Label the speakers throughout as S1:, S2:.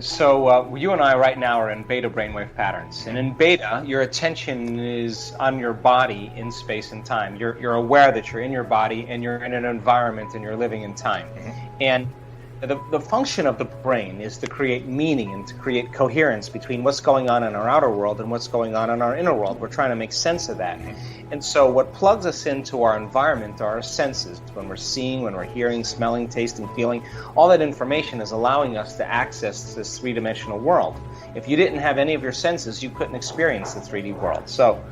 S1: So you and I right now are in beta brainwave patterns. And in beta, your attention is on your body in space and time. You're aware that you're in your body and you're in an environment and you're living in time. And the function of the brain is to create meaning and to create coherence between what's going on in our outer world and what's going on in our inner world. We're trying to make sense of that. And so what plugs us into our environment are our senses. When we're seeing, when we're hearing, smelling, tasting, feeling, all that information is allowing us to access this three-dimensional world. If you didn't have any of your senses, you couldn't experience the 3D world. So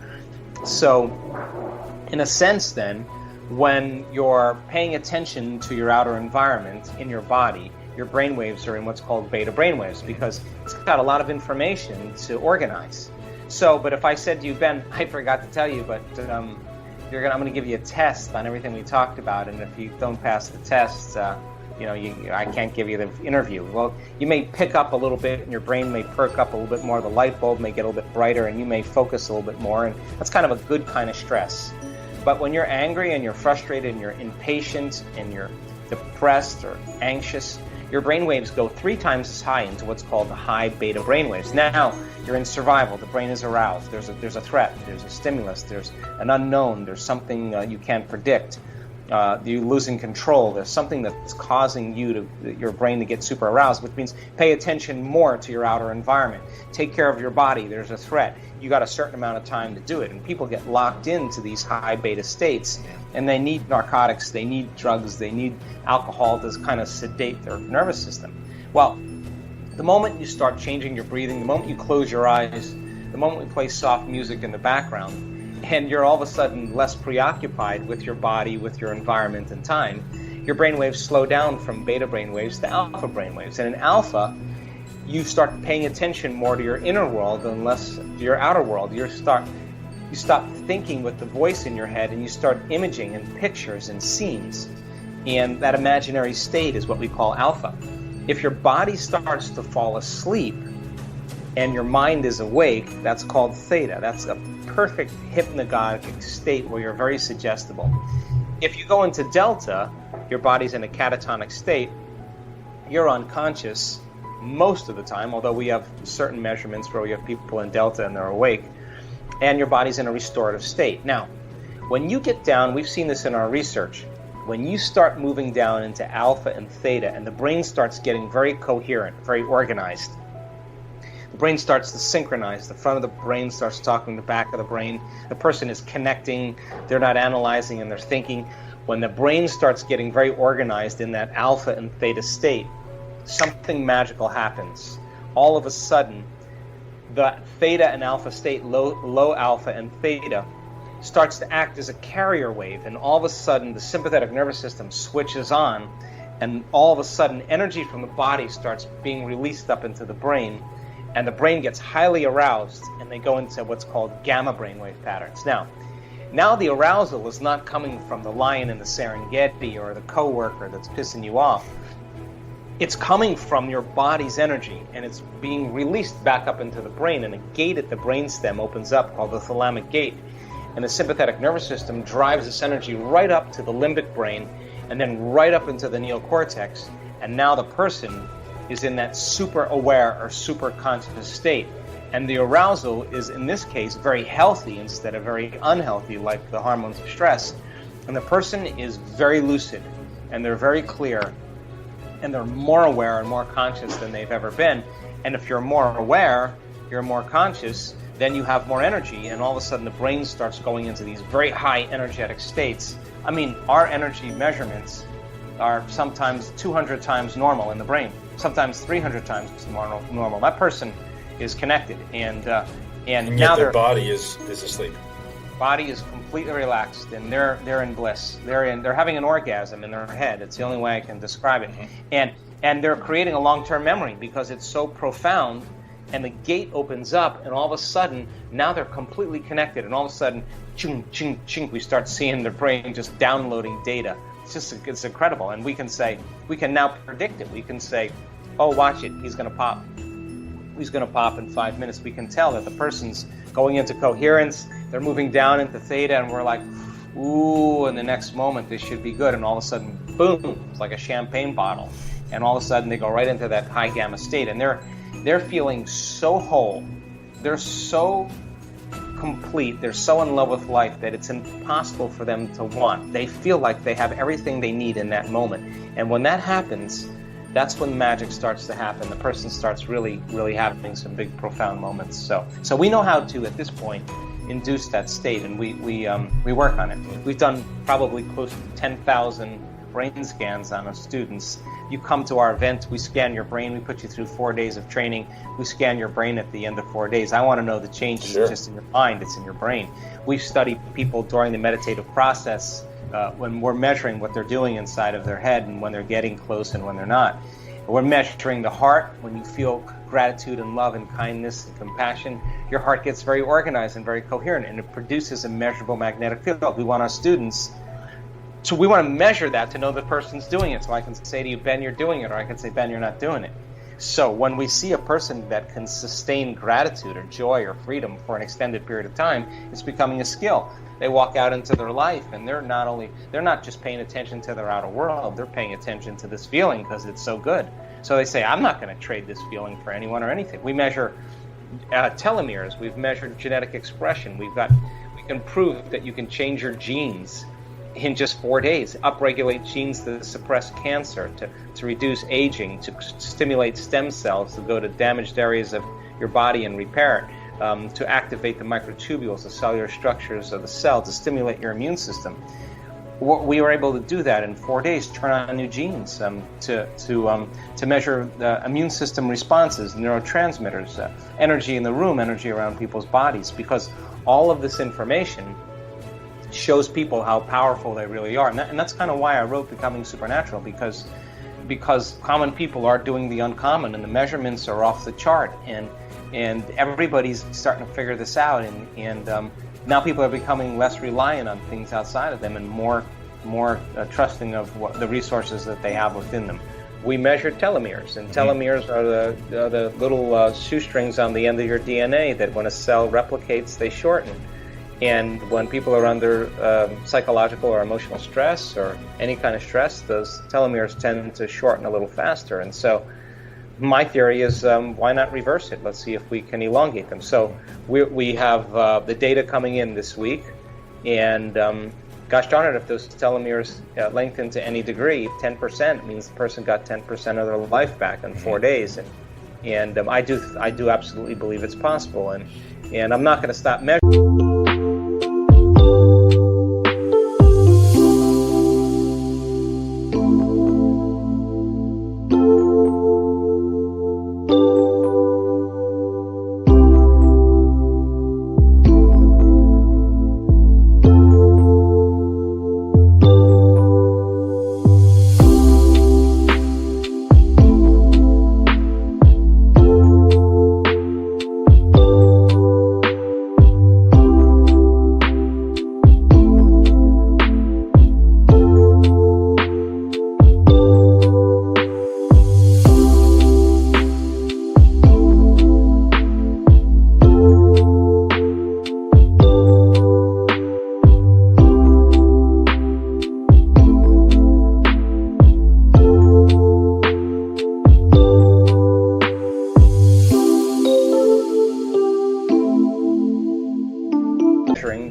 S1: in a sense then, when you're paying attention to your outer environment in your body, your brainwaves are in what's called beta brainwaves because it's got a lot of information to organize. So, but if I said to you, Ben, I forgot to tell you, but I'm going to give you a test on everything we talked about, and if you don't pass the test, I can't give you the interview. Well, you may pick up a little bit, and your brain may perk up a little bit more. The light bulb may get a little bit brighter, and you may focus a little bit more, and that's kind of a good kind of stress. But when you're angry and you're frustrated and you're impatient and you're depressed or anxious, your brainwaves go 3 times as high into what's called the high beta brainwaves. Now you're in survival. The brain is aroused. There's a threat. There's a stimulus. There's an unknown. There's something you can't predict. You're losing control. There's something that's causing your brain to get super aroused, which means pay attention more to your outer environment. Take care of your body. There's a threat. You got a certain amount of time to do it. And people get locked into these high beta states, and they need narcotics, they need drugs, they need alcohol to kind of sedate their nervous system. Well, the moment you start changing your breathing, the moment you close your eyes, the moment we play soft music in the background, and you're all of a sudden less preoccupied with your body, with your environment and time, your brainwaves slow down from beta brainwaves to alpha brainwaves. And in alpha, you start paying attention more to your inner world and less to your outer world. You stop thinking with the voice in your head, and you start imaging and pictures and scenes. And that imaginary state is what we call alpha. If your body starts to fall asleep and your mind is awake, that's called theta. That's a perfect hypnagogic state where you're very suggestible. If you go into delta, your body's in a catatonic state, you're unconscious most of the time, although we have certain measurements where we have people in delta and they're awake, and your body's in a restorative state. Now, when you get down, we've seen this in our research, when you start moving down into alpha and theta and the brain starts getting very coherent, very organized, the brain starts to synchronize. The front of the brain starts talking to the back of the brain. The person is connecting. They're not analyzing and they're thinking. When the brain starts getting very organized in that alpha and theta state, something magical happens. All of a sudden, the theta and alpha state, low alpha and theta, starts to act as a carrier wave. And all of a sudden, the sympathetic nervous system switches on. And all of a sudden, energy from the body starts being released up into the brain. And the brain gets highly aroused, and they go into what's called gamma brainwave patterns. Now the arousal is not coming from the lion in the Serengeti or the coworker that's pissing you off. It's coming from your body's energy, and it's being released back up into the brain, and a gate at the brainstem opens up called the thalamic gate. And the sympathetic nervous system drives this energy right up to the limbic brain, and then right up into the neocortex, and now the person is in that super aware or super conscious state. And the arousal is, in this case, very healthy instead of very unhealthy, like the hormones of stress. And the person is very lucid, and they're very clear, and they're more aware and more conscious than they've ever been. And if you're more aware, you're more conscious, then you have more energy, and all of a sudden the brain starts going into these very high energetic states. I mean, our energy measurements are sometimes 200 times normal in the brain, sometimes 300 times normal. That person is connected, and
S2: yet
S1: now
S2: their body is asleep.
S1: Body is completely relaxed, and they're in bliss. They're having an orgasm in their head. It's the only way I can describe it. Mm-hmm. And they're creating a long-term memory because it's so profound. And the gate opens up, and all of a sudden, now they're completely connected. And all of a sudden, ching, ching, ching, we start seeing their brain just downloading data. It's incredible. And we can now predict it. We can say, oh, watch it, he's going to pop. He's going to pop in 5 minutes. We can tell that the person's going into coherence. They're moving down into theta, and we're like, ooh, in the next moment, this should be good. And all of a sudden, boom, it's like a champagne bottle. And all of a sudden, they go right into that high gamma state. And they're feeling so whole, they're so complete, they're so in love with life that it's impossible for them to want. They feel like they have everything they need in that moment. And when that happens, that's when magic starts to happen. The person starts really having some big, profound moments. So we know how to, at this point, induce that state, and we work on it. We've done probably close to 10,000 brain scans on our students. You come to our event, we scan your brain, we put you through 4 days of training, we scan your brain at the end of 4 days. I want to know the change isn't just in your mind, it's in your brain. We've studied people during the meditative process when we're measuring what they're doing inside of their head and when they're getting close and when they're not. We're measuring the heart. When you feel gratitude and love and kindness and compassion, your heart gets very organized and very coherent, and it produces a measurable magnetic field. We want our students So we want to measure that to know the person's doing it. So I can say to you, Ben, you're doing it, or I can say, Ben, you're not doing it. So when we see a person that can sustain gratitude or joy or freedom for an extended period of time, it's becoming a skill. They walk out into their life and they're not just paying attention to their outer world, they're paying attention to this feeling because it's so good. So they say, I'm not going to trade this feeling for anyone or anything. We measure telomeres, we've measured genetic expression, we can prove that you can change your genes in just 4 days, upregulate genes that suppress cancer, to reduce aging, to stimulate stem cells to go to damaged areas of your body and repair it, to activate the microtubules, the cellular structures of the cell, to stimulate your immune system. We were able to do that in 4 days, turn on new genes, to measure the immune system responses, neurotransmitters, energy in the room, energy around people's bodies, because all of this information shows people how powerful they really are. And that's kind of why I wrote Becoming Supernatural, because common people are doing the uncommon and the measurements are off the chart, and everybody's starting to figure this out, and now people are becoming less reliant on things outside of them and more trusting of the resources that they have within them. We measure telomeres, and telomeres are the little shoestrings on the end of your DNA that when a cell replicates, they shorten. And when people are under psychological or emotional stress or any kind of stress, those telomeres tend to shorten a little faster. And so my theory is, why not reverse it? Let's see if we can elongate them. So we have the data coming in this week, and gosh darn it, if those telomeres lengthen to any degree, 10% means the person got 10% of their life back in 4 days. And I do absolutely believe it's possible. And I'm not going to stop measuring.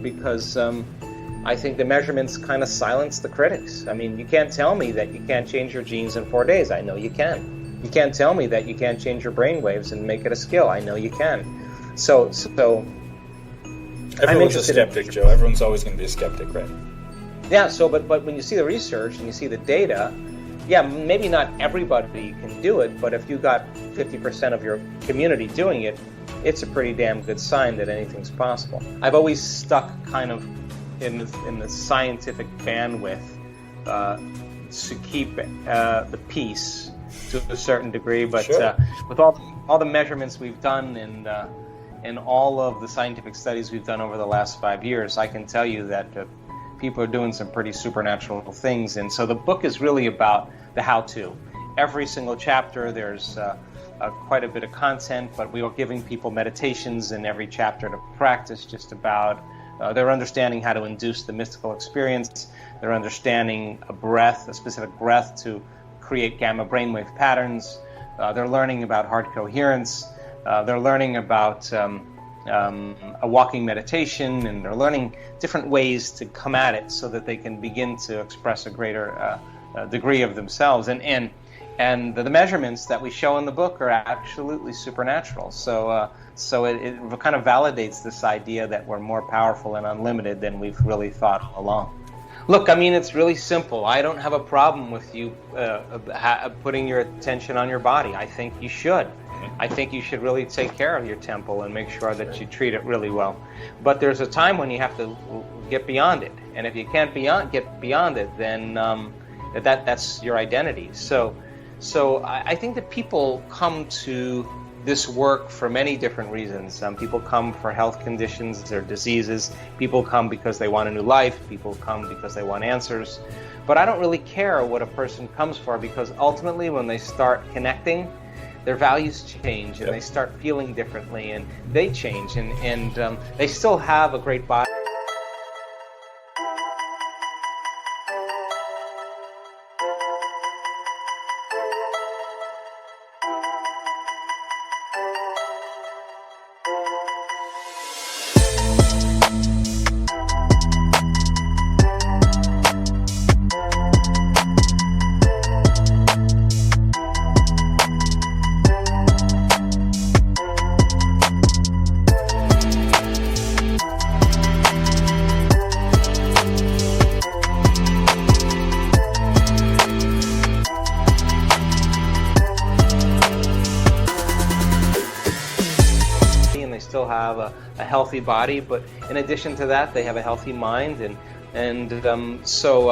S1: Because I think the measurements kind of silence the critics. I mean, you can't tell me that you can't change your genes in 4 days. I know you can. You can't tell me that you can't change your brain waves and make it a skill. I know you can. So
S2: everyone's a skeptic, Joe. Everyone's always going to be a skeptic, right?
S1: Yeah. So, but when you see the research and you see the data, yeah, maybe not everybody can do it, but if you got 50% of your community doing it, it's a pretty damn good sign that anything's possible. I've always stuck kind of in the scientific bandwidth to keep the peace to a certain degree, but sure. With all the measurements we've done and all of the scientific studies we've done over the last 5 years, I can tell you that people are doing some pretty supernatural things. And so the book is really about the how-to. Every single chapter, there's quite a bit of content, but we are giving people meditations in every chapter to practice just about. They're understanding how to induce the mystical experience. They're understanding a specific breath to create gamma brainwave patterns. They're learning about heart coherence. They're learning about a walking meditation, and they're learning different ways to come at it so that they can begin to express a greater degree of themselves. And the measurements that we show in the book are absolutely supernatural. So it kind of validates this idea that we're more powerful and unlimited than we've really thought all along. Look, I mean, it's really simple. I don't have a problem with you putting your attention on your body. I think you should. I think you should really take care of your temple and make sure that you treat it really well. But there's a time when you have to get beyond it. And if you can't get beyond it, then that's your identity. So I think that people come to this work for many different reasons. People come for health conditions or diseases. People come because they want a new life. People come because they want answers. But I don't really care what a person comes for, because ultimately when they start connecting, their values change and they start feeling differently, and they change, and they still have a great body. Still have a healthy body, but in addition to that, they have a healthy mind, so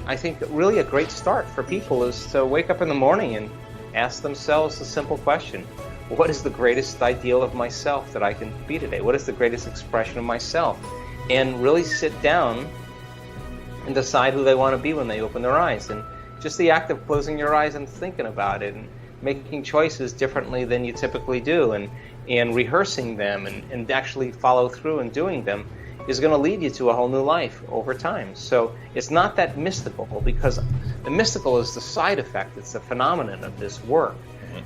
S1: I think really a great start for people is to wake up in the morning and ask themselves a simple question: what is the greatest ideal of myself that I can be today? What is the greatest expression of myself? And really sit down and decide who they want to be when they open their eyes. And just the act of closing your eyes and thinking about it and making choices differently than you typically do, and rehearsing them and actually follow through and doing them is going to lead you to a whole new life over time. So it's not that mystical, because the mystical is the side effect. It's the phenomenon of this work.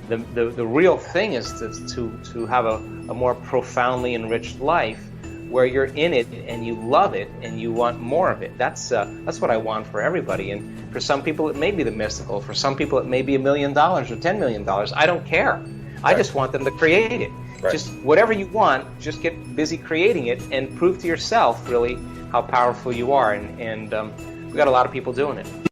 S1: The real thing is to have a more profoundly enriched life where you're in it and you love it and you want more of it. That's what I want for everybody. And for some people it may be the mystical. For some people it may be $1 million or $10 million. I don't care. Right. I just want them to create it. Right. Just whatever you want, just get busy creating it and prove to yourself really how powerful you are. And we've got a lot of people doing it.